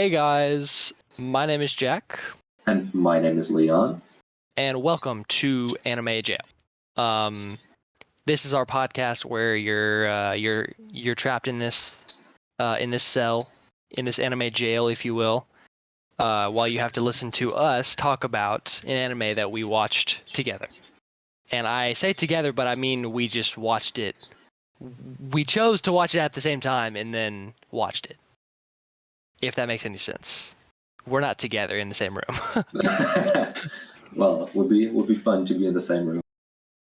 Hey guys, my name is Jack, And my name is Leon. and welcome to Anime Jail. This is our podcast where you're trapped in this cell, in this anime jail, if you will, while you have to listen to us talk about an anime that we watched together. And I say together, but I mean we just watched it. We chose to watch it at the same time and then watched it. If that makes any sense. We're not together in the same room. Well, would be fun to be in the same room.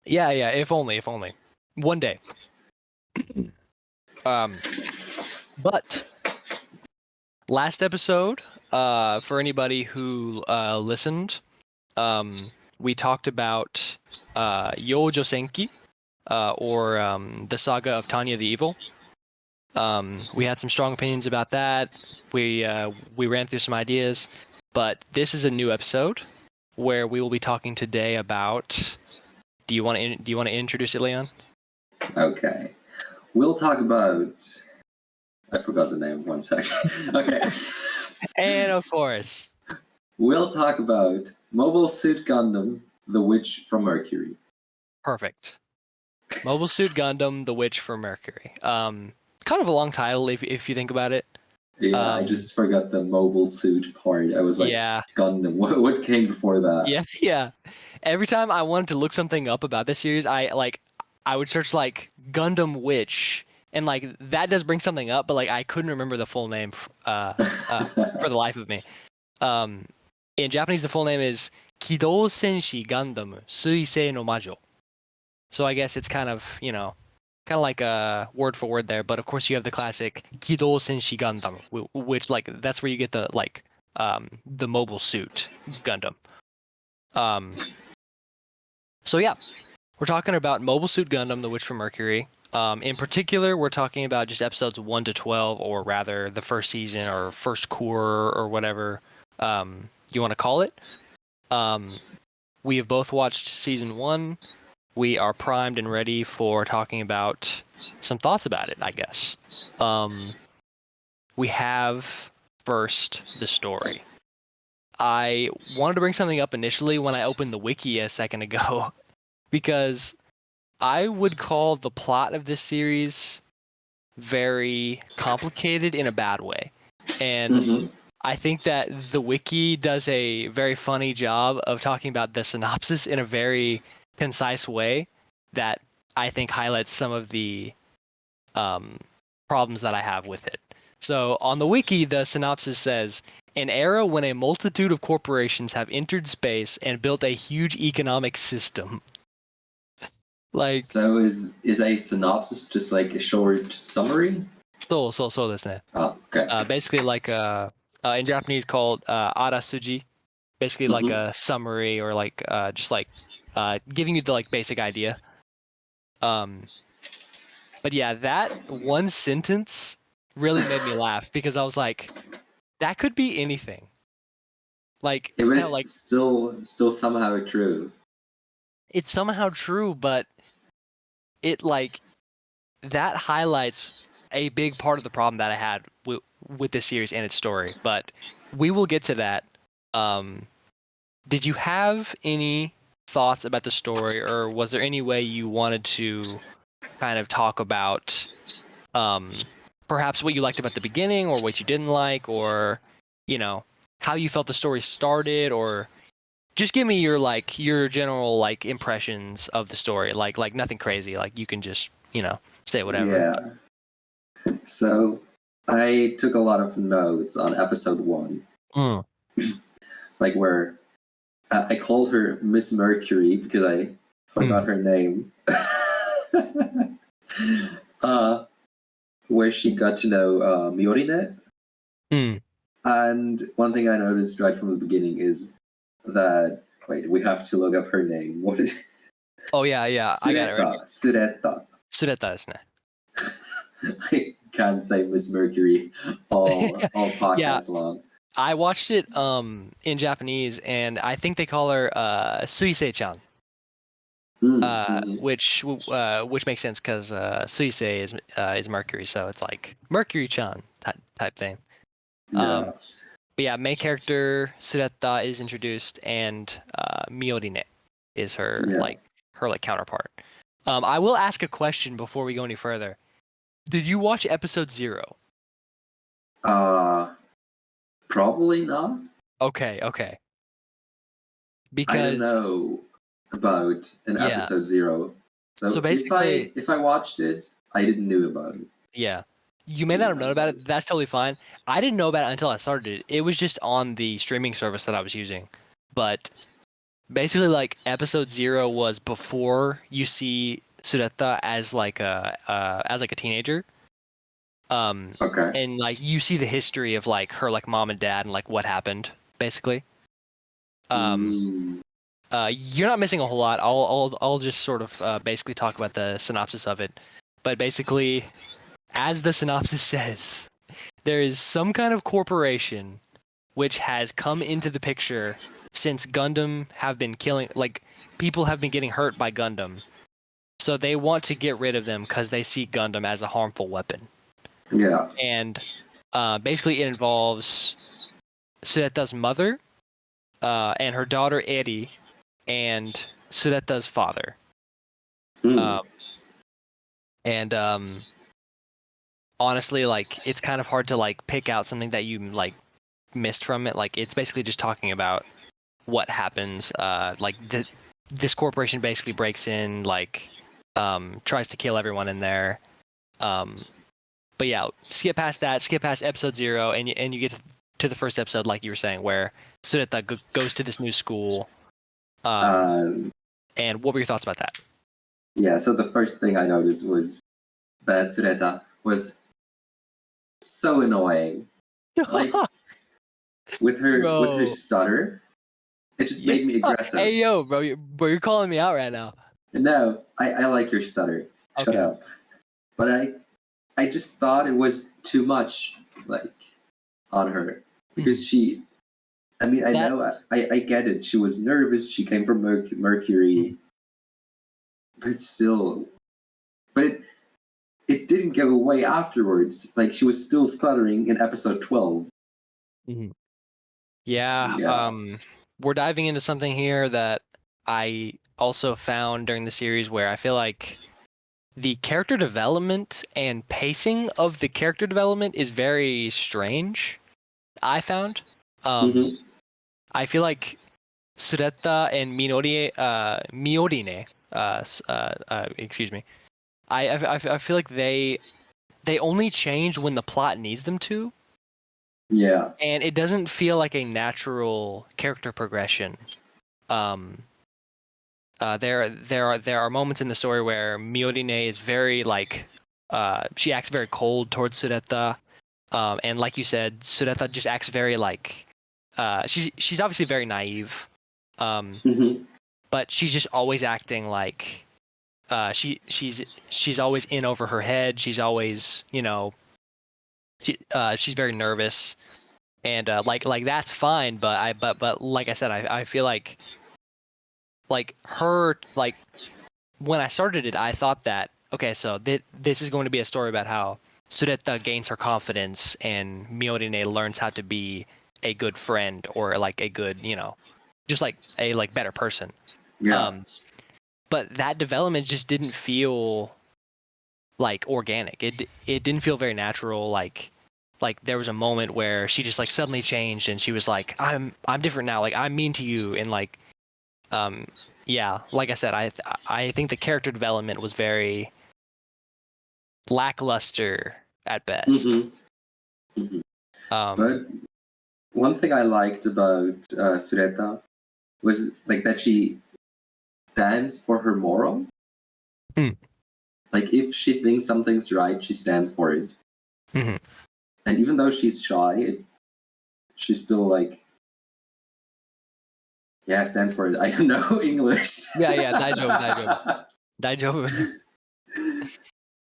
Yeah, if only. One day. But last episode, for anybody who listened, we talked about Youjo Senki, or the Saga of Tanya the Evil. We had some strong opinions about that. We ran through some ideas, but this is a new episode where we will be talking today about. Do you want to introduce it, Leon? Okay, we'll talk about. I forgot the name. 1 second. Okay. And of course, We'll talk about Mobile Suit Gundam: The Witch from Mercury. perfect. Mobile Suit Gundam: The Witch from Mercury. Kind of a long title if you think about it. Yeah, I just forgot the mobile suit part. I was like, Yeah. Gundam. What came before that? Yeah. Every time I wanted to look something up about this series, I would search like Gundam Witch, and like that does bring something up, but like I couldn't remember the full name for the life of me. In Japanese, the full name is Kidou Senshi Gundam Suisei no Majo. So I guess it's kind of like a word for word there, but of course you have the classic Kidou Senshi Gundam, which like that's where you get the mobile suit Gundam. So yeah, we're talking about Mobile Suit Gundam: The Witch from Mercury. In particular, we're talking about just episodes 1 to 12, or rather the first season or first core or whatever you want to call it. We have both watched season 1. We are primed and ready for talking about some thoughts about it, I guess. We have first the story. I wanted to bring something up initially when I opened the wiki a second ago, because I would call the plot of this series very complicated in a bad way. And I think that the wiki does a very funny job of talking about the synopsis in a very concise way that I think highlights some of the problems that I have with it. So on the wiki, the synopsis says, an era when a multitude of corporations have entered space and built a huge economic system. Like, so is a synopsis just like a short summary? so ですね. Oh, okay. Basically like in Japanese called arasuji, basically like a summary, or like just like giving you the like basic idea. But yeah, that one sentence really made me laugh, because I was like, that could be anything. Like, Yeah, but kind of it's like, still somehow true. it's somehow true, but it like that highlights a big part of the problem that I had with this series and its story. But we will get to that. Did you have any thoughts about the story, or was there any way you wanted to kind of talk about perhaps what you liked about the beginning, or what you didn't like, or how you felt the story started, or just give me your general like impressions of the story, like nothing crazy, like you can just say whatever. Yeah. So I took a lot of notes on episode 1. Like where I called her Miss Mercury because I forgot her name. Where she got to know Miorine. And one thing I noticed right from the beginning is that, wait, we have to look up her name. What is? Oh yeah, I got it right. Sureta. Sureta ですね. I can't say Miss Mercury all podcast long. I watched it in Japanese, and I think they call her Suisei-chan. Which makes sense, because Suisei is Mercury, so it's like Mercury-chan type thing. Yeah. yeah, main character Sureta is introduced, and Miorine is her Yeah. counterpart. I will ask a question before we go any further. Did you watch episode 0? Probably not. Okay. I don't Because know about an yeah. episode 0. So So basically, if I watched it, I didn't know about it. yeah. You may not have known about it. That's totally fine. I didn't know about it until I started it. It was just on the streaming service that I was using. But basically, like episode 0 was before you see Sureta as like a teenager. Okay. And like you see the history of like her like mom and dad and like what happened basically. Mm. You're not missing a whole lot. I'll just sort of basically talk about the synopsis of it. But basically, as the synopsis says, there is some kind of corporation which has come into the picture since Gundam have been killing, like, people have been getting hurt by Gundam. So they want to get rid of them because they see Gundam as a harmful weapon. Yeah. And basically, it involves Sureta's mother and her daughter Eri and Sureta's father. Mm. And honestly, like, it's kind of hard to like pick out something that you like missed from it. Like, it's basically just talking about what happens. Like this corporation basically breaks in, like tries to kill everyone in there. But yeah, skip past that. Skip past episode 0, and you get to the first episode, like you were saying, where Sureta goes to this new school. Um, And what were your thoughts about that? yeah, so the first thing I noticed was that Sureta was so annoying. Like with her stutter, it just made me aggressive. Hey yo, bro, you're calling me out right now. No, I like your stutter. Shut Okay. up. But I just thought it was too much, like, on her. Because she, I mean, I know, I get it. She was nervous. She came from Mercury. But still, but it didn't go away afterwards. Like, she was still stuttering in episode 12. Yeah. We're diving into something here that I also found during the series where I feel like the character development and pacing of the character development is very strange. I found. I feel like Sureta and Miorine, excuse me. I feel like they only change when the plot needs them to. Yeah. And it doesn't feel like a natural character progression. There are moments in the story where Miorine is very like she acts very cold towards Sureta. And like you said, Sureta just acts very like she's obviously very naive. But she's just always acting like she's always in over her head. She's always, she's very nervous. And like that's fine, but like I said, I feel like her, like when I started it, I thought that okay, so this is going to be a story about how Sureta gains her confidence and Miorine learns how to be a good friend or like a good, just like a like better person. Yeah. But that development just didn't feel like organic. It didn't feel very natural. Like there was a moment where she just like suddenly changed and she was like, I'm different now. Like I'm mean to you. And like, yeah, like I said, I think the character development was very lackluster at best. But one thing I liked about Sureta was like that she stands for her morals. Like if she thinks something's right, she stands for it. And even though she's shy, she's still like, yeah, stands for it. I don't know English. Yeah, daijoubu.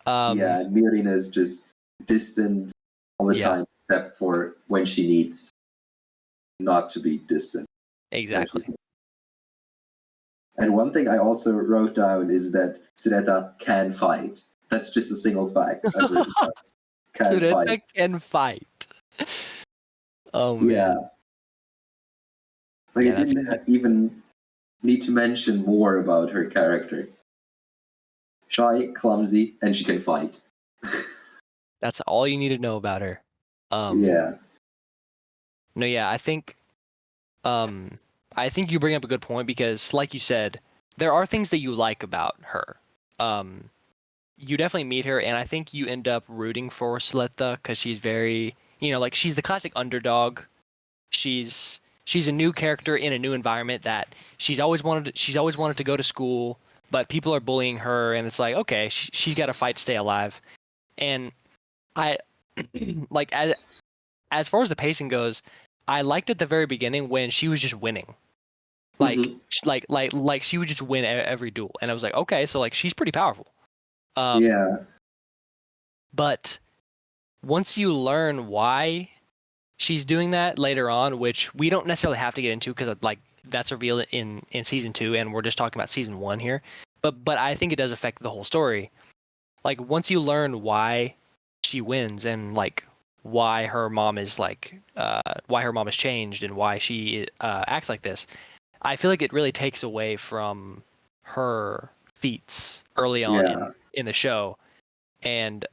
Yeah, Miorina is just distant all the time, except for when she needs not to be distant. Exactly. And one thing I also wrote down is that Sureta can fight. That's just a single fact. Sureta can fight. Oh Yeah. man. Like Yeah, I didn't even need to mention more about her character. Shy, clumsy, and she can fight. that's all you need to know about her. Yeah. No, yeah, I think you bring up a good point because, like you said, there are things that you like about her. Um, you definitely meet her, and I think you end up rooting for Sletta because she's very, like she's the classic underdog. She's a new character in a new environment that she's always wanted to go to school, but people are bullying her, and it's like, okay, she's got to fight to stay alive. And I like as far as the pacing goes, I liked at the very beginning when she was just winning. Like Hmm. like she would just win every duel, and I was like, okay, so like she's pretty powerful. Um, Yeah. but once you learn why she's doing that later on, which we don't necessarily have to get into because like that's revealed in season 2, and we're just talking about season 1 here. But I think it does affect the whole story. Like once you learn why she wins and like why her mom is why her mom has changed and why she acts like this, I feel like it really takes away from her feats early on Yeah. in the show, and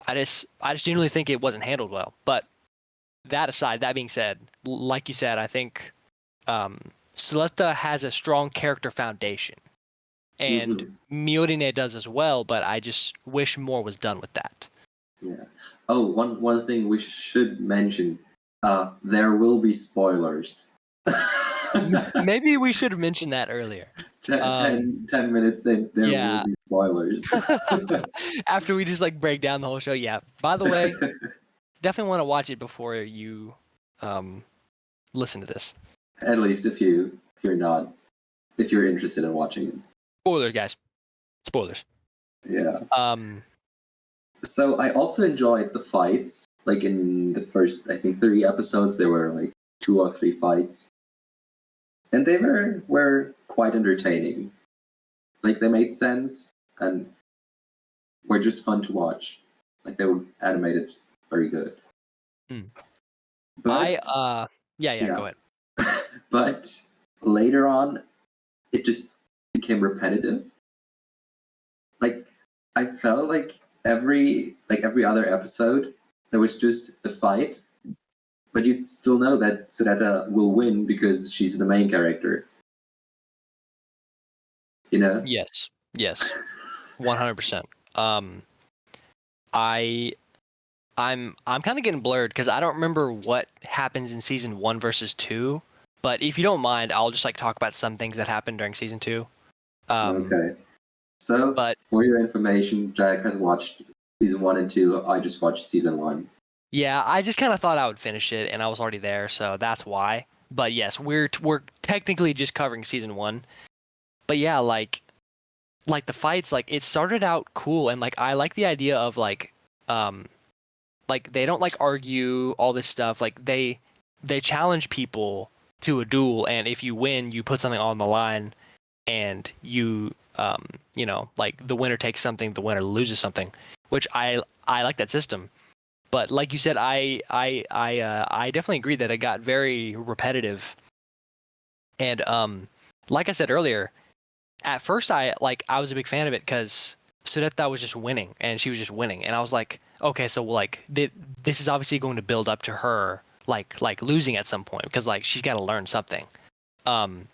I just genuinely think it wasn't handled well. But that aside, that being said, like you said, I think Celesta has a strong character foundation, and Hmm. Miorine does as well. But I just wish more was done with that. Yeah. Oh, one thing we should mention. There will be spoilers. Maybe we should have mentioned that earlier. Um, 10 minutes in, there will yeah. be spoilers. After we just like break down the whole show, yeah. By the way, definitely want to watch it before you um, listen to this. At least if you're interested in watching it. Spoilers, guys. Spoilers. Yeah. Um, So I also enjoyed the fights. Like in the first, I think 3 episodes, there were like 2 or 3 fights, and they were quite entertaining. Like they made sense and were just fun to watch. Like they were animated very good. mm. I But yeah, yeah, go ahead. but later on, it just became repetitive. Like I felt like every other episode, there was just a fight, but you'd still know that Soretta will win because she's the main character. You know? Yes. Yes. 100%. Um, I I'm kind of getting blurred because I don't remember what happens in season 1 versus 2. But if you don't mind, I'll just like talk about some things that happened during season 2. Um, Okay. So, but for your information, Jack has watched season 1 and 2. I just watched season 1. yeah, I just kind of thought I would finish it, and I was already there, so that's why. But yes, we're technically just covering season 1. But yeah, like the fights, like it started out cool, and like I like the idea of um like they don't like argue all this stuff. Like they challenge people to a duel, and if you win, you put something on the line, and like the winner takes something, the winner loses something, which I like that system. But like you said, I definitely agree that it got very repetitive. And like I said earlier, at first I was a big fan of it because Sudetta was just winning, and she was just winning, and I was like, okay, so like this is obviously going to build up to her like losing at some point because like she's got to learn something. Um,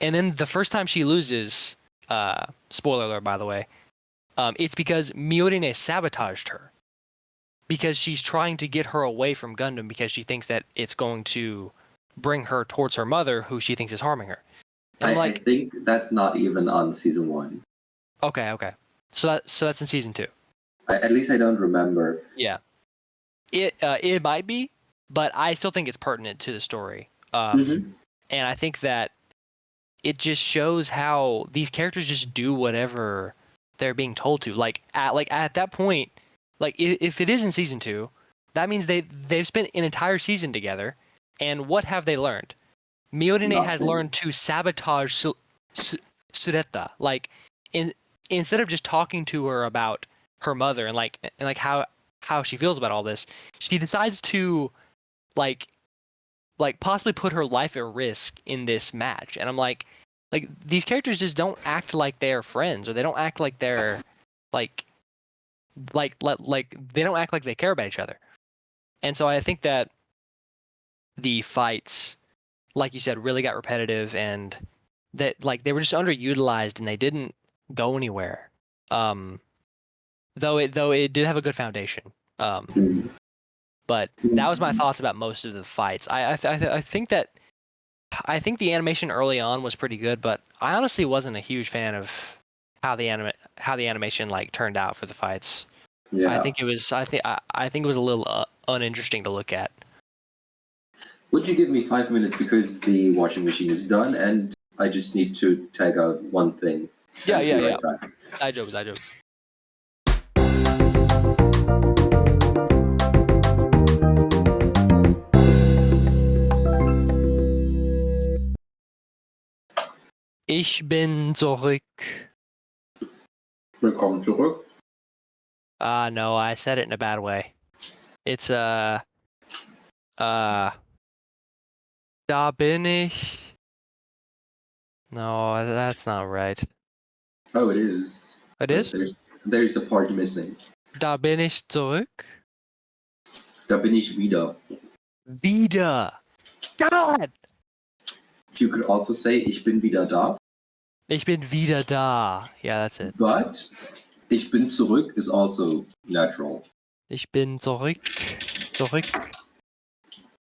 and then the first time she loses, spoiler alert by the way, it's because Miorine sabotaged her because she's trying to get her away from Gundam because she thinks that it's going to bring her towards her mother, who she thinks is harming her. And I'm I like, think that's not even on season 1. okay. So that's in season 2. At least I don't remember. Yeah. It might be, but I still think it's pertinent to the story. Hmm. And I think that it just shows how these characters just do whatever they're being told to. Like at that point, like if it is in season 2, that means they've spent an entire season together, and what have they learned? Miorine has Nothing. learned to sabotage Sureta. Like in instead of just talking to her about her mother and like how she feels about all this, she decides to like possibly put her life at risk in this match. And I'm like these characters just don't act like they're friends, or they don't act like they're like they don't act like they care about each other. And so I think that the fights, like you said, really got repetitive, and that like they were just underutilized and they didn't go anywhere. Though it did have a good foundation. But that was my thoughts about most of the fights. I think the animation early on was pretty good, but I honestly wasn't a huge fan of how the animation like turned out for the fights. Yeah. I think it was a little uninteresting to look at. Would you give me 5 minutes because the washing machine is done and I just need to tag out one thing? Yeah. Be right back. 大丈夫大丈夫。Ich bin zurück. Willkommen zurück. No, I said it in a bad way. It's da bin ich. No, that's not right. Oh, it is. It is? There's a part missing. Da bin ich zurück. Da bin ich wieder. Wieder. God! You could also say ich bin wieder da. Ich bin wieder da. Yeah, that's it. But ich bin zurück is also natural. Ich bin zurück.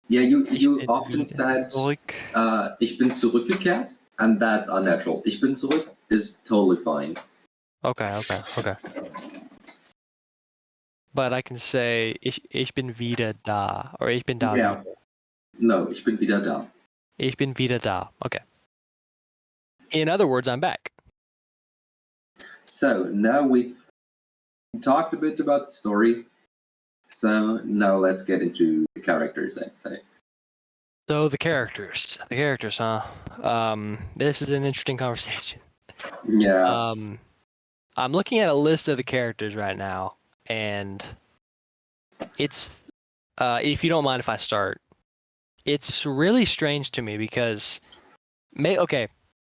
Yeah, you often said ich bin zurückgekehrt, and that's unnatural. Ich bin zurück is totally fine. Okay. But I can say ich bin wieder da, or ich bin da. Yeah. No, ich bin wieder da. Ich bin wieder da. Okay. In other words, I'm back. So now we've talked a bit about the story. So now let's get into the characters, I'd say. So the characters, huh? This is an interesting conversation. Yeah. I'm looking at a list of the characters right now, and it's if you don't mind if I start, it's really strange to me because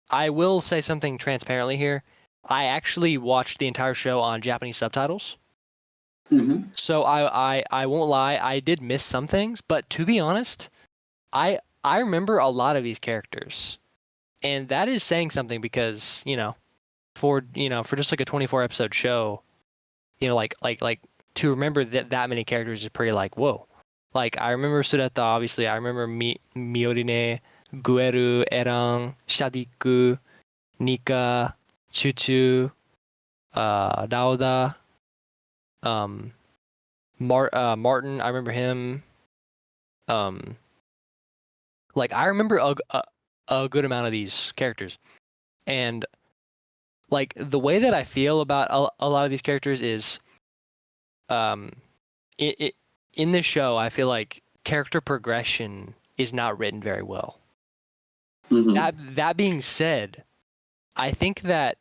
I will say something transparently here. I actually watched the entire show on Japanese subtitles. Mm-hmm. So I won't lie, I did miss some things, but to be honest, I remember a lot of these characters. And that is saying something because, for just like a 24 episode show, like to remember that many characters is pretty like, whoa. Like I remember Sureta, obviously. I remember Miorine, Gueru, Erang, Shadiku, Nika, Chuchu, Daoda, Martin. I remember him. Like I remember a good amount of these characters, and like the way that I feel about a lot of these characters is, in this show, I feel like character progression is not written very well. Mm-hmm. That being said, I think that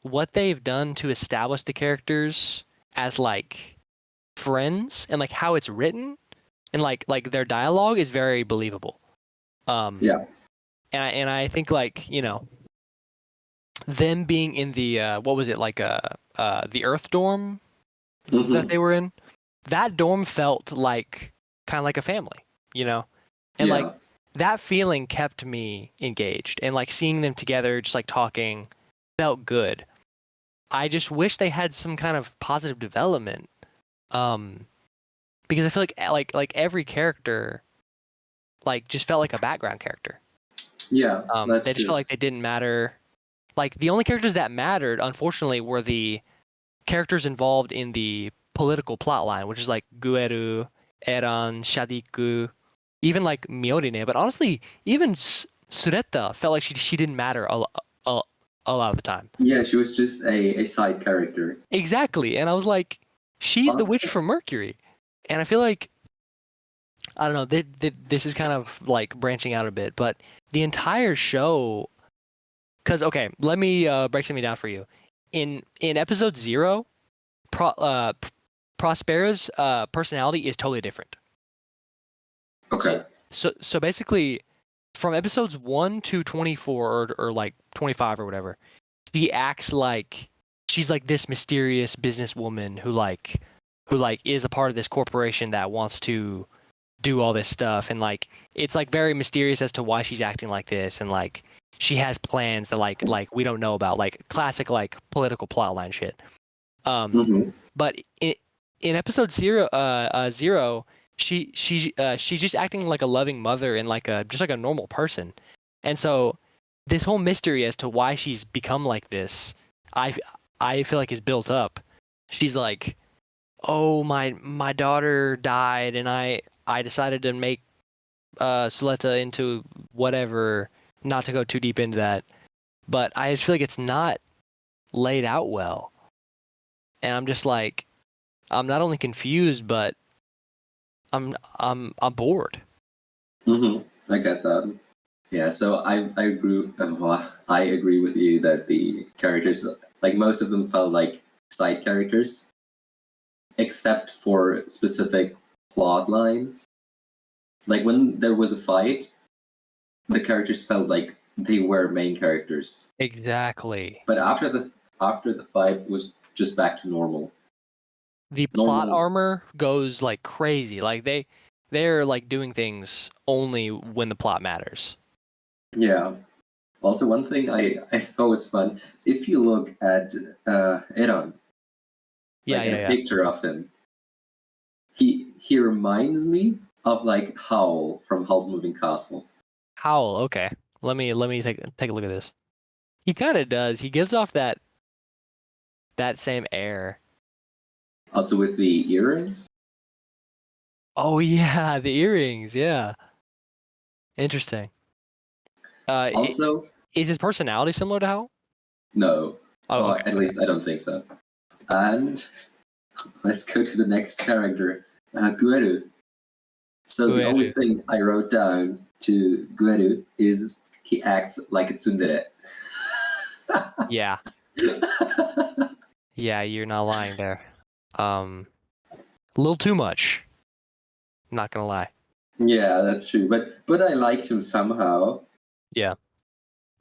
what they've done to establish the characters as like friends and like how it's written and like their dialogue is very believable. Yeah. And I think like, them being in the what was it, like the Earth dorm that they were in, that dorm felt like kind of like a family, and like that feeling kept me engaged, and like seeing them together just like talking felt good. I just wish they had some kind of positive development, because I feel like every character like just felt like a background character. Yeah, that's they just felt like they didn't matter. Like the only characters that mattered, unfortunately, were the characters involved in the political plot line, which is like Gueru, Eran, Shadiku, even like Miorine. But honestly, even Sureta felt like she didn't matter a lot of the time. Yeah, she was just a side character. Exactly, and I was like, she's the witch from Mercury, and I feel like, I don't know, this is kind of like branching out a bit, but the entire show, because okay, let me break something down for you. In episode 0, Prospera's personality is totally different. Okay. So basically, from episodes 1 to 24 or like 25 or whatever, she acts like she's like this mysterious businesswoman who is a part of this corporation that wants to do all this stuff, and like it's like very mysterious as to why she's acting like this, and like she has plans that like we don't know about, like classic like political plotline shit. Mm-hmm. But in episode zero, she's just acting like a loving mother and like a just like a normal person, and so this whole mystery as to why she's become like this, I I feel like is built up. She's like, oh, my daughter died, and I decided to make Suletta into whatever. Not to go too deep into that, but I just feel like it's not laid out well, and I'm just like, I'm not only confused, but I'm bored. Mm-hmm. I get that. Yeah, so I agree. I agree with you that the characters, like most of them, felt like side characters, except for specific plot lines. Like when there was a fight, the characters felt like they were main characters. Exactly. But after the fight was just back to normal. The plot Normal. armor goes like crazy. Like they're like doing things only when the plot matters. Yeah. Also, one thing I thought was fun, if you look at Eron, Yeah, like at yeah, a yeah. picture of him, he reminds me of like Howl from Howl's Moving Castle. Howl. Okay. Let me take a look at this. He kind of does. He gives off that same air. Also with the earrings. Oh yeah, the earrings. Yeah. Interesting. Uh, i- Also, is his personality similar to Howl? no. Oh, Well, okay. at least I don't think so. And let's go to the next character, Gueru. So the only Gueru. thing I wrote down to Gueru is he acts like a tsundere. Yeah. Yeah, you're not lying there. A little too much. Not gonna lie. Yeah, that's true. But I liked him somehow. Yeah.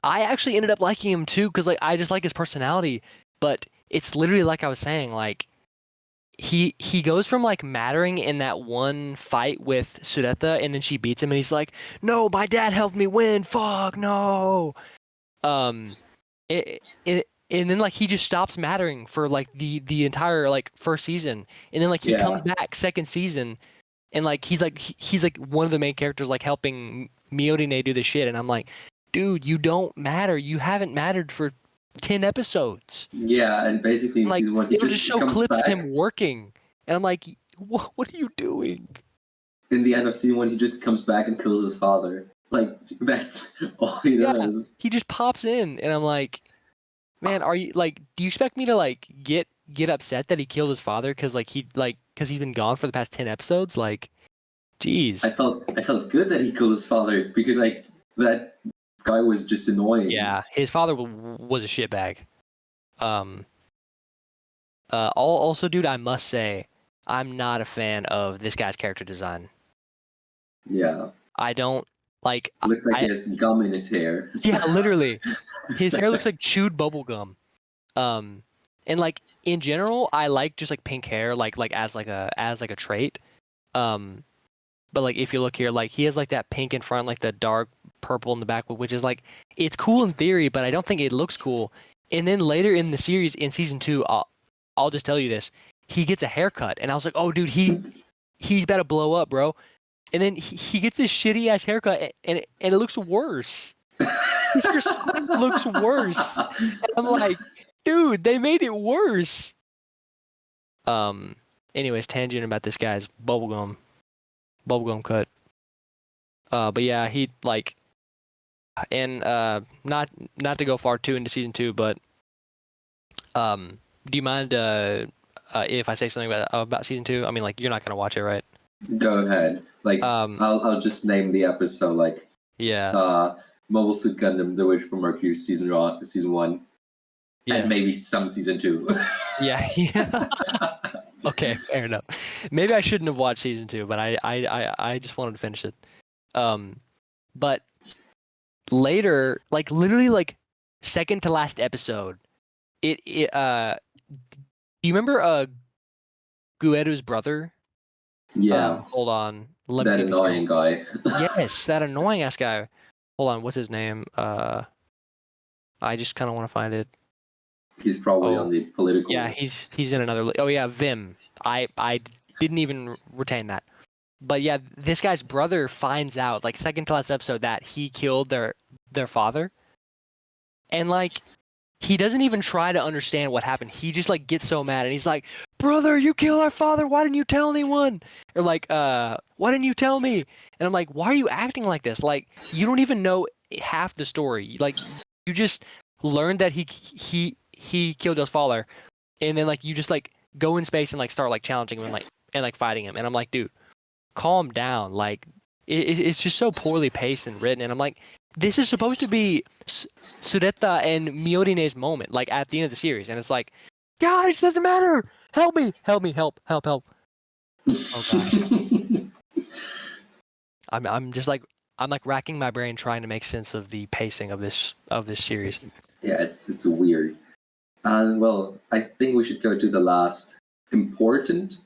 I actually ended up liking him too, because like I just like his personality. But it's literally like I was saying, like he goes from like mattering in that one fight with Sureta, and then she beats him, and he's like, "No, my dad helped me win. Fuck no." Um, and then like he just stops mattering for like the entire like first season, and then like he Yeah. comes back second season, and like he's like one of the main characters, like helping Miyodine do the shit, and I'm like, dude, you don't matter. You haven't mattered for 10 episodes. Yeah, and basically And in like season one he it'll just just show comes clips of back. him working, and I'm like, what are you doing? In the end of season one he just comes back and kills his father. Like that's all he Yeah, does. he just pops in, and I'm like, man, are you like, do you expect me to like get upset that he killed his father because because he's been gone for the past 10 episodes? Like, I jeez. felt good that he killed his father because like that guy was just annoying. Yeah, his father was a shitbag. Um, also, dude, I must say, I'm not a fan of this guy's character design. Yeah. I don't like, Looks like he has gum in his hair. yeah, literally, his hair looks like chewed bubble gum. Um, and like in general, I like just like pink hair, like as like a trait. Um, but like if you look here, like he has like that pink in front, like the dark purple in the back, which is like it's cool in theory, but I don't think it looks cool. And then later in the series, in season 2, I'll just tell you this: he gets a haircut, and I was like, oh, dude, he's about to blow up, bro. And then he gets this shitty ass haircut, and it looks worse. His hair looks worse. And I'm like, dude, they made it worse. Anyways, tangent about this guy's bubblegum cut. But yeah, he like, and not to go far too into season 2, but do you mind if I say something about season 2? I mean, like you're not gonna watch it, right? Go ahead. Like I'll just name the episode like Yeah, Mobile Suit Gundam: The Witch from Mercury season 1, yeah, and maybe some season 2. yeah, yeah. Okay, fair enough. Maybe I shouldn't have watched season 2, but I just wanted to finish it. But later, like literally like second to last episode, do you remember Gueru's brother? Yeah, Hold on. Let me that see if he's still. annoying guy. Yes, that annoying ass guy. Hold on, what's his name? I just kind of want to find it. He's probably on Oh, the yeah, political. he's in another. Oh yeah, Vim. I didn't even retain that. But yeah, this guy's brother finds out like second to last episode that he killed their father, and like he doesn't even try to understand what happened. He just like gets so mad and he's like, "Brother, you killed our father. Why didn't you tell anyone?" Or like, "Why didn't you tell me?" And I'm like, "Why are you acting like this? Like you don't even know half the story. Like you just learned that he killed his father, and then like you just like go in space and like start like challenging him and like fighting him." And I'm like, "Dude, calm down." Like it's just so poorly paced and written. And I'm like, this is supposed to be Sureta and Miorine's moment, like at the end of the series, and it's like, God, it doesn't matter. Help me, help me, help. Oh gosh, I'm just like I'm like racking my brain trying to make sense of the pacing of this series. Yeah, it's weird. And well, I think we should go to the last important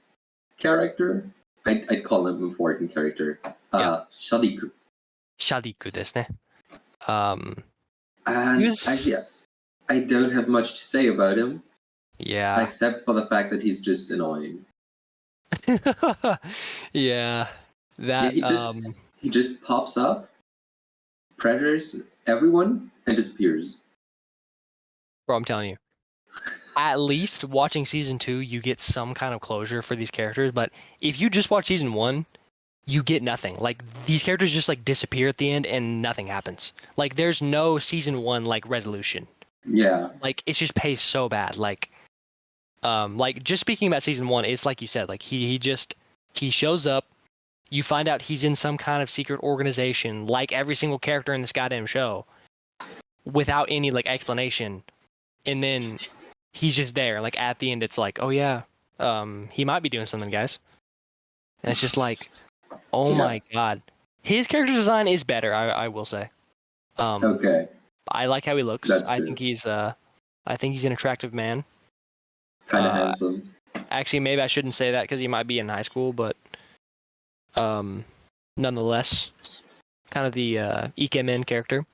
character. I'd call him important character. Yeah, Shadiku. Shadiku ですね. He And actually, was I don't have much to say about him, yeah. except for the fact that he's just annoying. Yeah, Yeah, that he just pops up, pressures everyone, and disappears. bro, I'm telling you. At least watching season 2, you get some kind of closure for these characters. But if you just watch season 1, you get nothing. Like these characters just like disappear at the end and nothing happens. Like there's no season 1 like resolution. Yeah, Like it's just paced so bad. Like just speaking about season 1, it's like you said. Like he shows up. You find out he's in some kind of secret organization, like every single character in this goddamn show, without any like explanation. And then he's just there. Like at the end, it's like, oh yeah, he might be doing something, guys. And it's just like, oh yeah. my god, his character design is better. I will say. Okay, I like how he looks. that's good. I think he's an attractive man. Kind of Uh, handsome. actually, maybe I shouldn't say that because he might be in high school, but nonetheless, kind of the Ikemen character.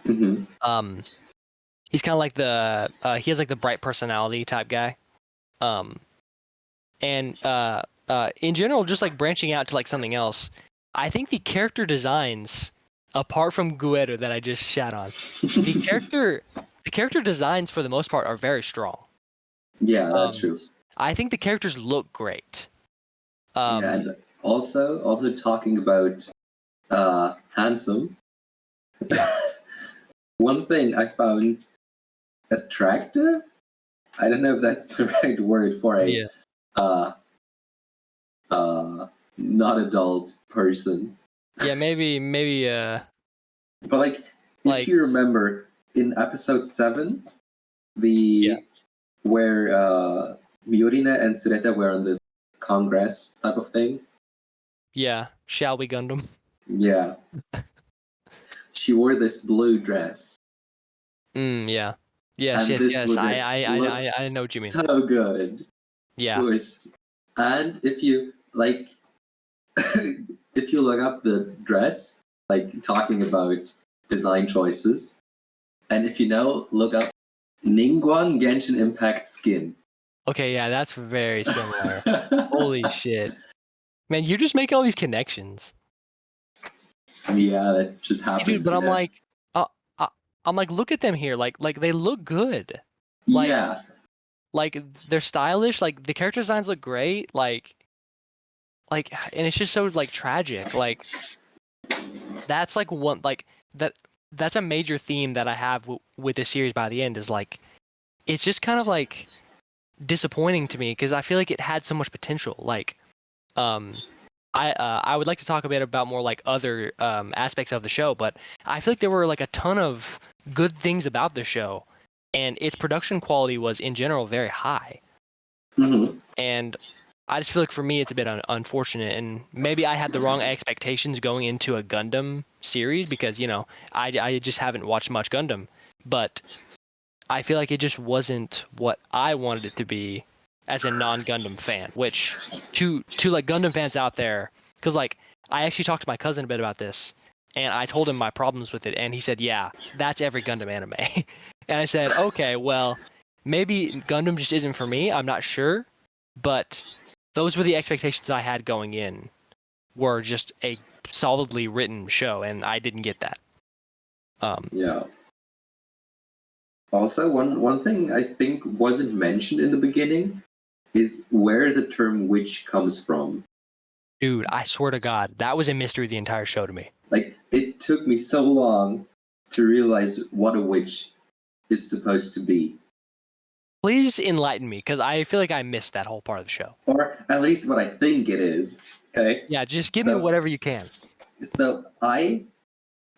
Hmm. He's kind of like he has like the bright personality type guy. Um, and in general, just like branching out to like something else, I think the character designs, apart from Guerrero that I just shat on, the character designs for the most part are very strong. Yeah, that's Um, true. I think the characters look great. Yeah, and also talking about handsome. Yeah, One thing I found attractive. I don't know if that's the right word for a yeah, uh, not adult person. yeah. Maybe But if like you remember in episode 7, yeah, the where Miorina and Tsureta were on this congress type of thing. yeah. Shall we Gundam? Yeah, she wore this blue dress, Yeah. Yes, and yes, this yes. blue dress looked I know what you mean. so good. It Yeah, was, and if you like, if you look up the dress, like talking about design choices, and if you know, look up Ningguang Genshin Impact skin. okay, yeah, that's very similar. Holy shit. Man, you're just making all these connections. Yeah, that just Dude, happens, but you I'm know. like, uh, I'm like, look at them here. Like they look good. Like, Yeah, like they're stylish. Like the character designs look great. And it's just so like tragic. Like that's like one like that. That's a major theme that I have with this series. By the end, is like it's just kind of like disappointing to me because I feel like it had so much potential. Like, um, I would like to talk a bit about more like other aspects of the show, but I feel like there were like a ton of good things about the show, and its production quality was in general very high. And I just feel like for me it's a bit unfortunate, and maybe I had the wrong expectations going into a Gundam series because I just haven't watched much Gundam, but I feel like it just wasn't what I wanted it to be as a non-Gundam fan. Which to like Gundam fans out there, because like I actually talked to my cousin a bit about this, and I told him my problems with it, and he said, "Yeah, that's every Gundam anime." And I said, "Okay, well, maybe Gundam just isn't for me. I'm not sure, but those were the expectations I had going in. Were just a solidly written show, and I didn't get that." Yeah. Also, one thing I think wasn't mentioned in the beginning is where the term witch comes from. Dude, I swear to God, that was a mystery the entire show to me. Like, it took me so long to realize what a witch is supposed to be. Please enlighten me, because I feel like I missed that whole part of the show. Or at least what I think it is. Okay? Yeah, just give me whatever you can. So I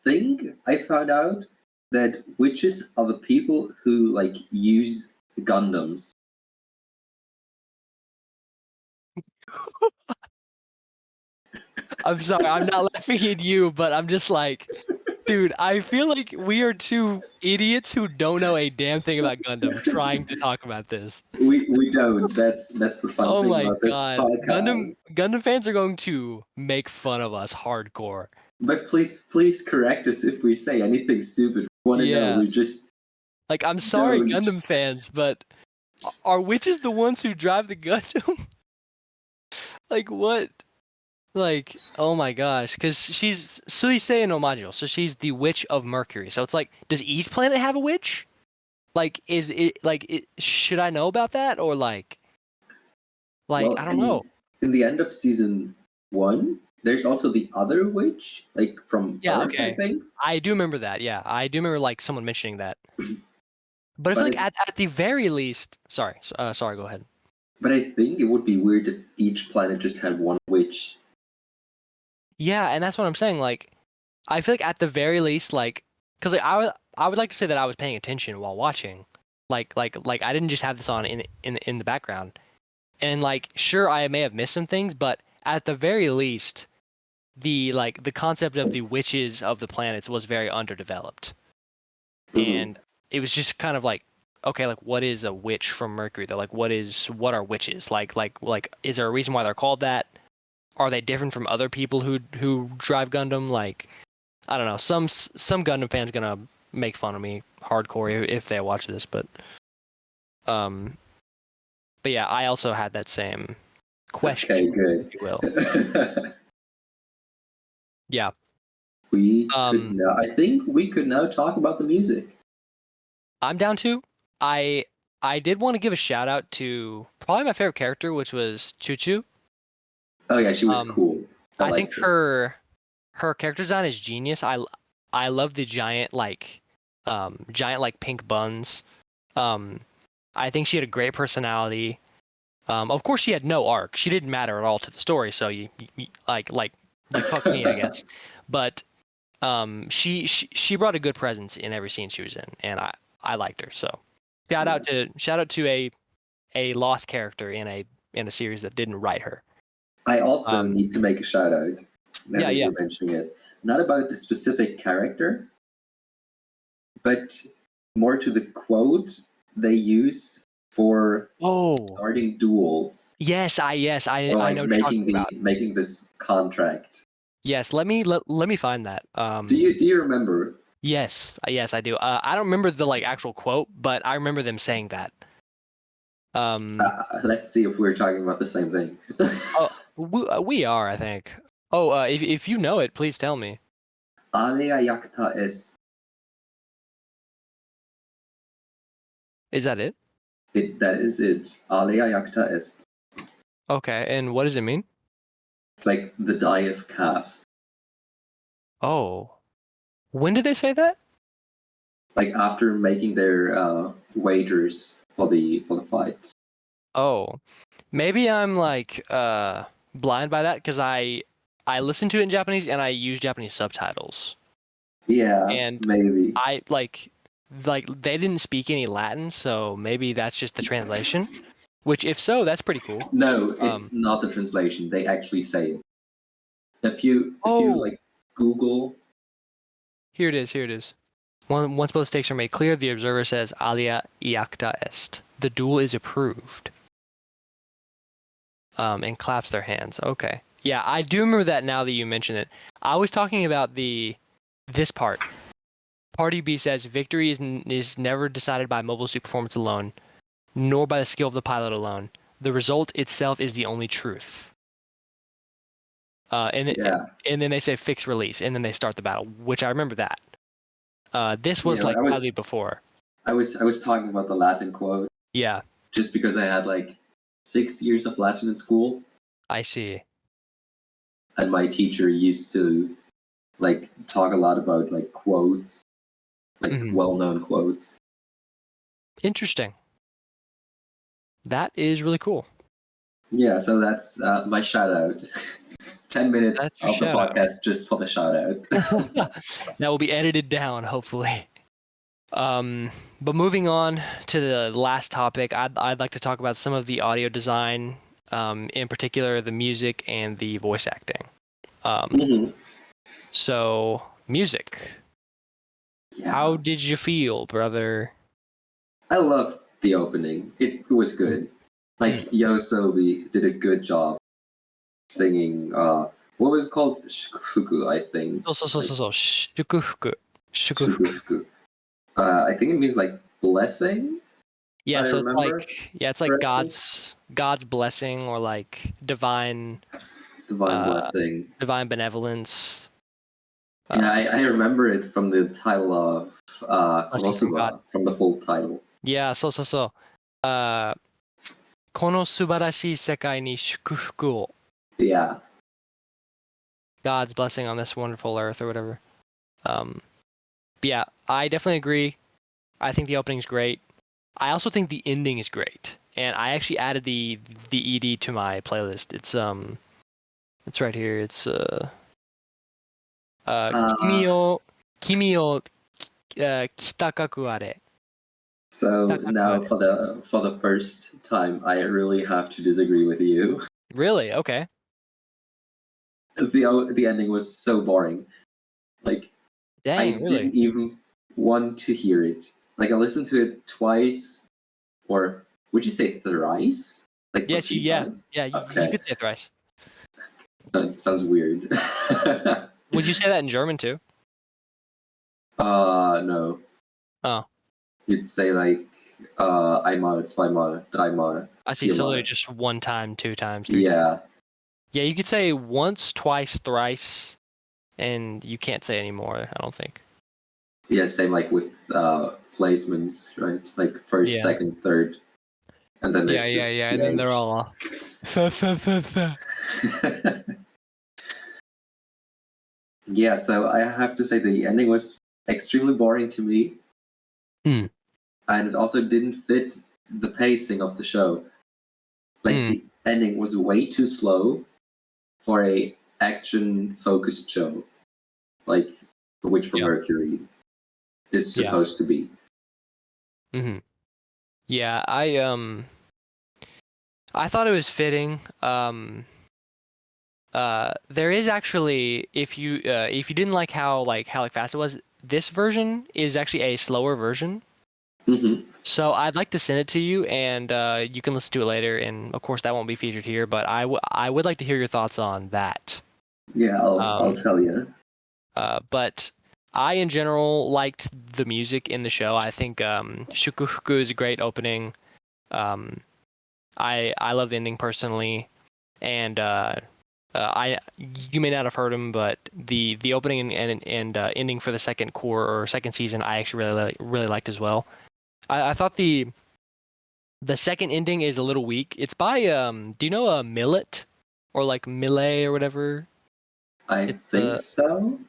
think I found out that witches are the people who like use Gundams. I'm sorry, I'm not laughing at you, but I'm just like, dude, I feel like we are two idiots who don't know a damn thing about Gundam trying to talk about this. We don't. That's the fun Oh thing my about this God, podcast. Gundam fans are going to make fun of us hardcore. But please correct us if we say anything stupid. We want to know. Yeah, We just like I'm sorry, don't. Gundam fans, but are witches the ones who drive the Gundam? Like what? Like, oh my gosh, because she's Suisei no Majo, so she's the witch of Mercury. So it's like, does each planet have a witch? Like, is it like should I know about that, or Well, I don't know. in the end of season 1, there's also the other witch, like from Yeah, Earth, I okay, think. I do remember that. Yeah, I do remember like someone mentioning that. But I feel But like at the very least, sorry, sorry, go ahead. but I think it would be weird if each planet just had one witch. Yeah, and that's what I'm saying. Like, I feel like at the very least, like, because like, I would like to say that I was paying attention while watching. Like I didn't just have this on in the background. And like, sure, I may have missed some things, but at the very least, the concept of the witches of the planets was very underdeveloped. Mm-hmm. And it was just kind of like, okay, like what is a witch from Mercury? They're like, what are witches? Like is there a reason why they're called that? Are they different from other people who drive Gundam? Like, I don't know. Some Gundam fans gonna make fun of me hardcore if they watch this, um, but yeah, I also had that same question, Okay, good. if you will. Yeah. We could now. I think we could now talk about the music. I'm down to. I I did want to give a shout out to probably my favorite character, which was Choo Choo. Oh yeah, she was cool. I I think liked her. her character design is genius. I love the giant like pink buns. Um, I think she had a great personality. Of course, she had no arc. She didn't matter at all to the story. So you like fuck me, I guess. But she brought a good presence in every scene she was in, and I liked her. So shout out to a lost character in a series that didn't write her. I also need to make a shout out. Now Yeah, that yeah. you're mentioning it, not about the specific character, but more to the quote they use for starting duels. Yes, Or I like know what you're talking about. making this contract. Yes, let me find that. Do you remember? Yes, I do. I don't remember the like actual quote, but I remember them saying that. Let's see if we're talking about the same thing. Oh, we are, I think. Oh, if you know it, please tell me. Alea yakta est. Is that it? That is it. Alea yakta est. Okay, and what does it mean? It's like the die is cast. Oh, when did they say that? Like after making their wagers for the fight. Oh, maybe I'm like blind by that because I listen to it in Japanese and I use Japanese subtitles. Yeah, And maybe. I like they didn't speak any Latin, so maybe that's just the translation. Which, if so, that's pretty cool. No, it's not the translation. They actually say it. If you like Google. Here it is. Once both stakes are made clear, the observer says alia iacta est. The duel is approved. And claps their hands. Okay. Yeah, I do remember that now that you mention it. I was talking about this part. Party B says victory is never decided by mobile suit performance alone, nor by the skill of the pilot alone. The result itself is the only truth. And then they say fixed release, and then they start the battle, which I remember that. This was like probably before. I was talking about the Latin quote. Yeah. Just because I had like 6 years of Latin in school. I see. And my teacher used to like talk a lot about like quotes, like well-known quotes. Interesting. That is really cool. Yeah, so that's my shout out. 10 minutes of the podcast just for the shout out. That will be edited down, hopefully. But moving on to the last topic, I'd like to talk about some of the audio design, in particular the music and the voice acting. So, music. Yeah. How did you feel, brother? I loved the opening. It was good. Like Yosobi did a good job singing. What was it called? Shukufuku, I think. Shukufuku. I think it means like blessing. Yeah, so it's like God's blessing, or like divine blessing, divine benevolence. Yeah, I remember it from the title of Konosuba, from the full title. Yeah, so. Kono subarashii sekai ni shukufuku o. Yeah. God's blessing on this wonderful earth, or whatever. But yeah, I definitely agree. I think the opening's great. I also think the ending is great, and I actually added the ED to my playlist. It's right here. It's Kimi o kitakaku are. So now for the first time, I really have to disagree with you. Really? Okay. The ending was so boring. Like, dang, I really? didn't even want to hear it. Like, I listened to it twice, or would you say thrice? Like, yes, times? Okay. You could say thrice. That sounds weird. Would you say that in German too? No. Oh. You'd say like einmal, zweimal, dreimal. I see. So they're just one time, two times, three times. Yeah, you could say once, twice, thrice, and you can't say anymore, I don't think. Yeah, same like with placements, right? Like first, second, third. And then there's yeah, and then they're all off. Yeah, so I have to say the ending was extremely boring to me. And it also didn't fit the pacing of the show. Like the ending was way too slow for a action-focused show, like which for Mercury is supposed to be. Yeah, I thought it was fitting. There is actually, if you didn't like how fast it was, this version is actually a slower version. So I'd like to send it to you, and you can listen to it later. And of course, that won't be featured here, but I would like to hear your thoughts on that. Yeah, I'll tell you. But I, in general, liked the music in the show. I think Shukufuku is a great opening. I love the ending personally, and you may not have heard him, but the opening and ending for the second core or second season, I actually really liked as well. I thought the second ending is a little weak. It's by do you know Millet or like Millet or whatever? I think so.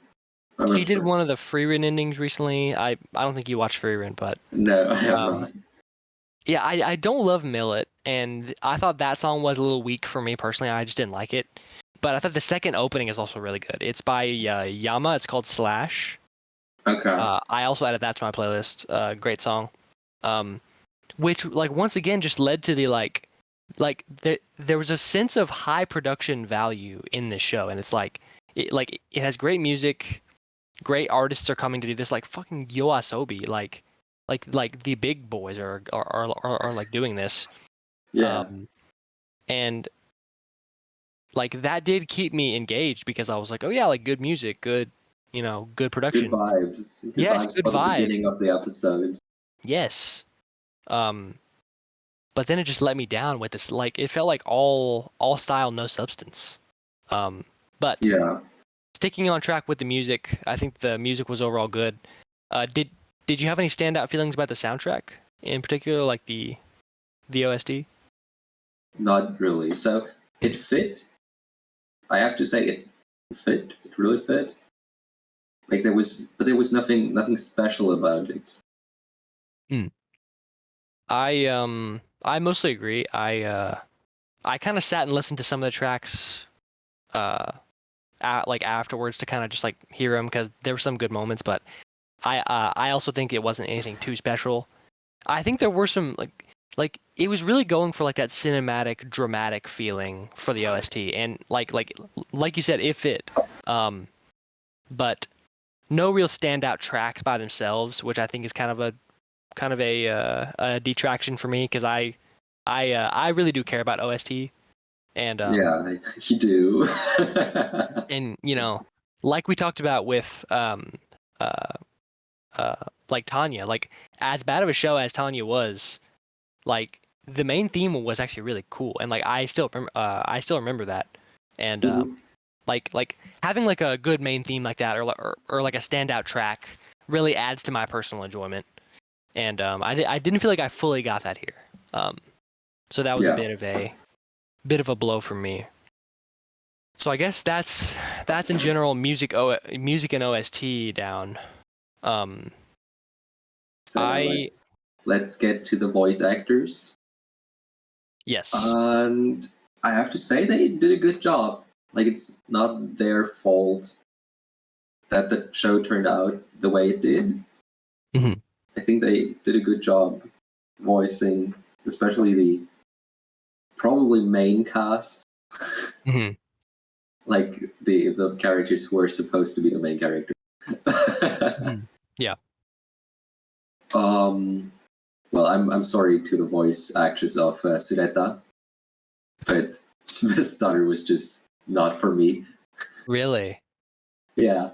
She did one of the Freerun endings recently. I don't think you watched Freerun, but no, I have not. Yeah, I don't love Millet, and I thought that song was a little weak for me personally. I just didn't like it. But I thought the second opening is also really good. It's by Yama. It's called Slash. Okay. I also added that to my playlist. Great song. Which, like, once again just led to the like like there was a sense of high production value in this show, and it's like it has great music, great artists are coming to do this, like fucking YOASOBI, like the big boys are like doing this, Yeah. and like that did keep me engaged because I was like, oh yeah, like good music, good, good Good production. vibes. Good Yes, vibes good for the vibe. beginning of the episode. Yes. Um, but then it just let me down with this. Like it felt like all style, no substance. But Yeah. sticking on track with the music, I think the music was overall good. Did you have any standout feelings about the soundtrack in particular, like the OST? Not really. So it fit. I have to say it fit. It really fit. Like there was nothing special about it. Hmm. I mostly agree. I kind of sat and listened to some of the tracks uh like afterwards to kind of just like hear them because there were some good moments, but I also think it wasn't anything too special. I think there were some like it was really going for like that cinematic dramatic feeling for the OST, and like you said, it fit. But no real standout tracks by themselves, which I think is kind of a detraction for me because I really do care about OST, and Yeah, you do. and like we talked about with uh uh like Tanya, like as bad of a show as Tanya was, like the main theme was actually really cool, and like I still remember that, and Mhm. like having like a good main theme like that, or like a standout track really adds to my personal enjoyment, and I didn't feel like I fully got that here, so that was a Yeah. bit of a blow for me. So I guess that's in general music and OST down. Um, So now I let's get to the voice actors. yes. And I have to say they did a good job. Like it's not their fault that the show turned out the way it did. Hmm. I think they did a good job voicing, especially the probably main cast, Hmm. like the characters who are supposed to be the main character. Hmm. Yeah. um, well, I'm sorry to the voice actress of Sureta, but the stutter was just not for me. Really. Yeah,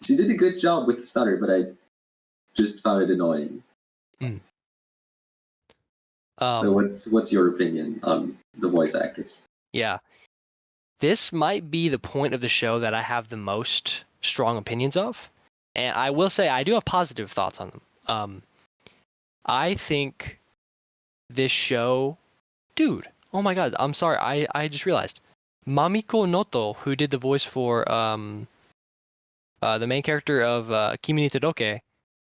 she did a good job with the stutter, but I just found it annoying. Mm. So Um. what's your opinion on the voice actors? Yeah. This might be the point of the show that I have the most strong opinions of, and I will say I do have positive thoughts on them. I think this show, dude. Oh my God. I'm sorry. I just realized Mamiko Noto, who did the voice for the main character of Kimi ni Todoke,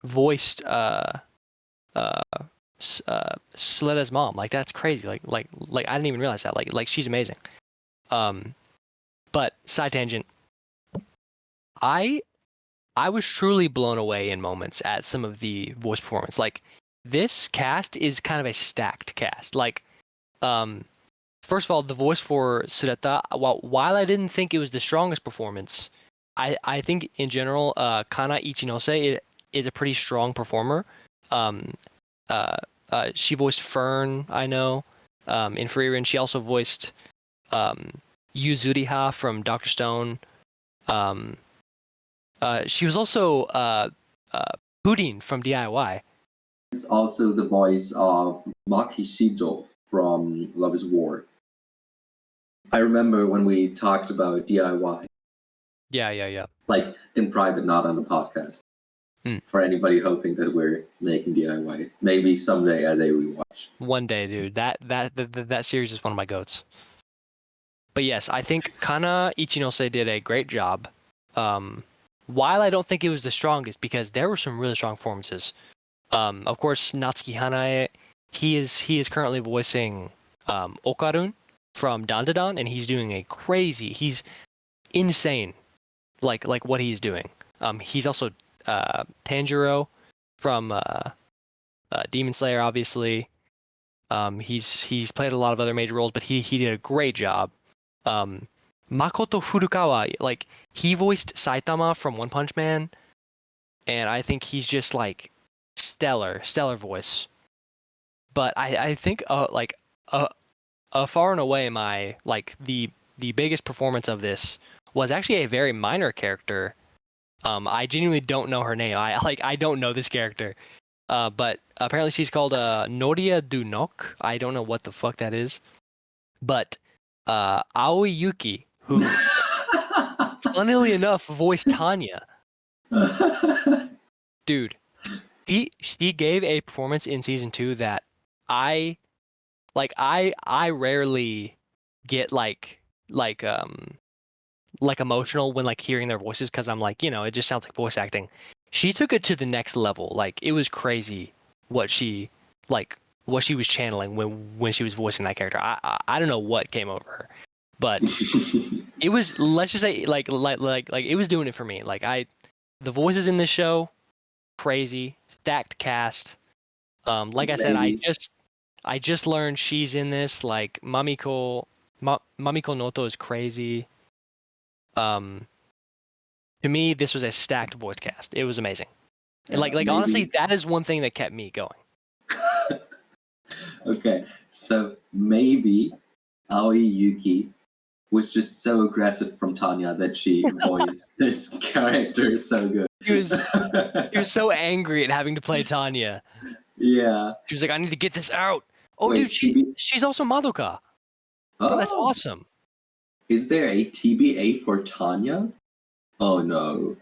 voiced uh, Selena's mom. Like that's crazy. Like I didn't even realize that. Like she's amazing. Um, but side tangent. I I was truly blown away in moments at some of the voice performance. Like this cast is kind of a stacked cast. Like um, first of all, the voice for Sureta, while I didn't think it was the strongest performance, I think in general, Kana Ichinose is a pretty strong performer. Um, uh, she voiced Fern, I know, in Frieren. She also voiced um, Yuzuriha from Doctor Stone. Um, she was also uh, Pudding from DIY. It's also the voice of Maki Shido from Love is War. I remember when we talked about DIY, Yeah, yeah, yeah. like in private, not on the podcast. Hmm. For anybody hoping that we're making DIY, maybe someday as a rewatch. One day, dude. That series is one of my goats. But yes, I think Kana Ichinose did a great job. Um, while I don't think it was the strongest, because there were some really strong performances. Of course, Natsuki Hanae, he is currently voicing Okarun from Dandadan, and he's doing he's insane, like what he's doing. He's also Tanjiro from Demon Slayer, obviously. He's played a lot of other major roles, but he did a great job. Makoto Furukawa, like he voiced Saitama from One Punch Man, and I think he's just like stellar voice. But I think far and away my like the biggest performance of this was actually a very minor character. I genuinely don't know her name. I don't know this character. But apparently she's called Noria Dunok. I don't know what the fuck that is. But Aoi Yuki, who funnily enough voiced Tanya. Dude, she gave a performance in season 2 that I I rarely get like emotional when like hearing their voices because I'm like, it just sounds like voice acting. She took it to the next level. Like it was crazy what she what she was channeling when she was voicing that character. I don't know what came over her, but it was, let's just say, like it was doing it for me. Like the voices in this show, crazy, stacked cast. Like I said, Maybe. I just learned she's in this. Like Mamiko Noto is crazy. To me, this was a stacked voice cast. It was amazing. And Yeah, like honestly, maybe. that is one thing that kept me going. Okay, so maybe Aoi Yuki was just so aggressive from Tanya that she voiced this character so good. He was so angry at having to play Tanya. Yeah. He was like, I need to get this out. Oh, dude, Wait, TB. she's also Madoka. Bro, that's Oh, awesome. is there a TBA for Tanya? Oh no.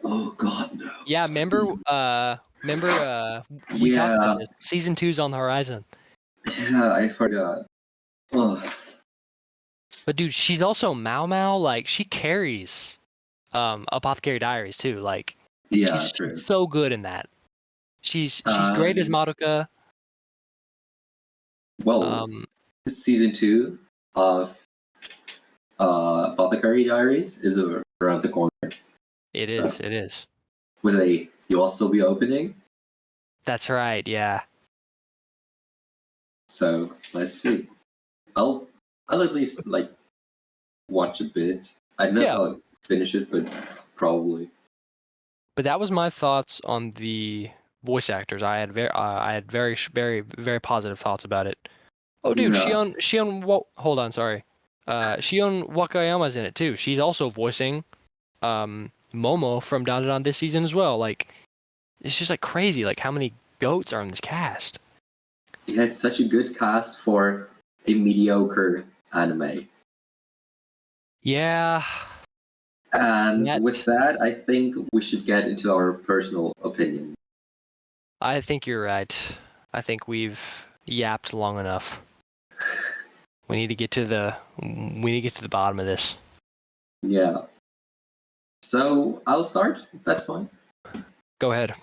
Oh god, no. Yeah, remember we talked about Yeah, this. Season 2's on the horizon. yeah, I forgot. Oh, But dude, she's also Mao Mao. Like she carries Apothecary Diaries too. Like yeah, she's true. so good in that. She's great as Um, Madoka. well, Um, season 2 of Apothecary Diaries is around the corner. it So, is. It is. will you also be opening? That's right. Yeah. So let's see. I'll I'll at least like watch a bit. I don't know if Yeah. I'll finish it, but probably. But that was my thoughts on the voice actors. I had very positive thoughts about it. Oh, dude, Yeah. hold on, sorry. Shion Wakayama's in it too. She's also voicing Momo from Dandadan this season as well. Like it's just like crazy, like how many goats are in this cast. He had such a good cast for a mediocre anime. Yeah, And with that that, I think we should get into our personal opinion. I think you're right. I think we've yapped long enough. We need to get to the bottom of this. Yeah. So I'll start. That's fine. Go ahead.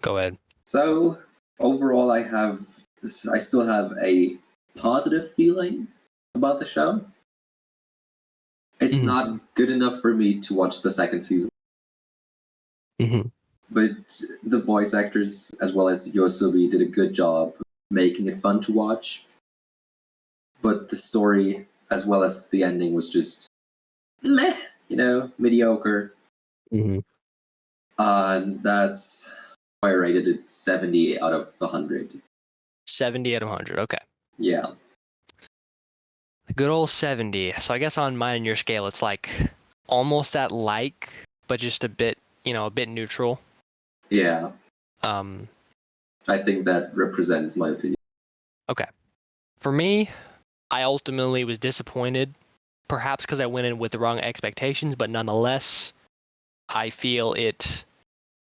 Go ahead. So overall, I still have a positive feeling about the show. It's Mm-hmm. not good enough for me to watch the second season, Mm-hmm. but the voice actors as well as Yosubi did a good job making it fun to watch. But the story as well as the ending was just meh, mediocre. Mm-hmm. That's why I rated it 70 out of 100. 70 out of 100. Okay. Yeah. The good old 70. So I guess on mine and your scale, it's like almost at like, but just a bit, a bit neutral. Yeah. Um, I think that represents my opinion. okay. For me, I ultimately was disappointed, perhaps because I went in with the wrong expectations, but nonetheless, I feel it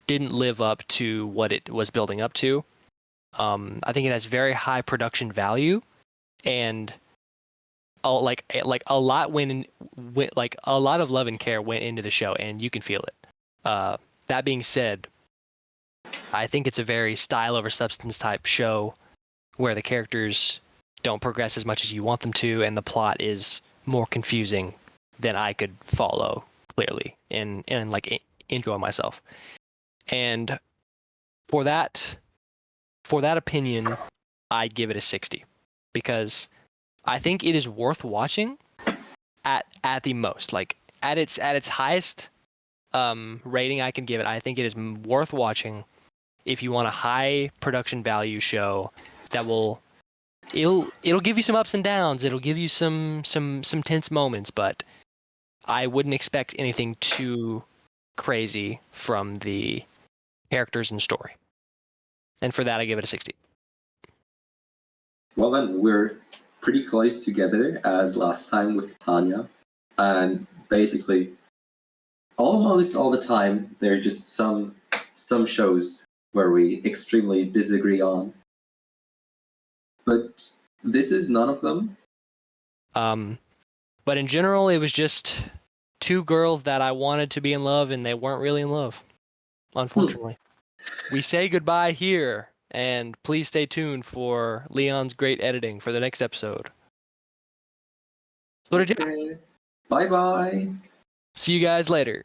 didn't live up to what it was building up to. I think it has very high production value, and like a lot like a lot of love and care went into the show, and you can feel it. That being said, I think it's a very style over substance type show where the characters don't progress as much as you want them to, and the plot is more confusing than I could follow clearly and like enjoy myself. And for that opinion, I give it a 60 because I think it is worth watching at the most. Like at its highest rating I can give it, I think it is worth watching if you want a high production value show that it'll give you some ups and downs. It'll give you some tense moments, but I wouldn't expect anything too crazy from the characters and story. And for that, I give it a 60. Well, then we're pretty close together as last time with Tanya. And basically, almost all the time, there are just some shows where we extremely disagree on. But this is none of them. But in general, it was just two girls that I wanted to be in love, and they weren't really in love, unfortunately. We say goodbye here, and please stay tuned for Leon's great editing for the next episode. So Okay. Bye-bye. See you guys later.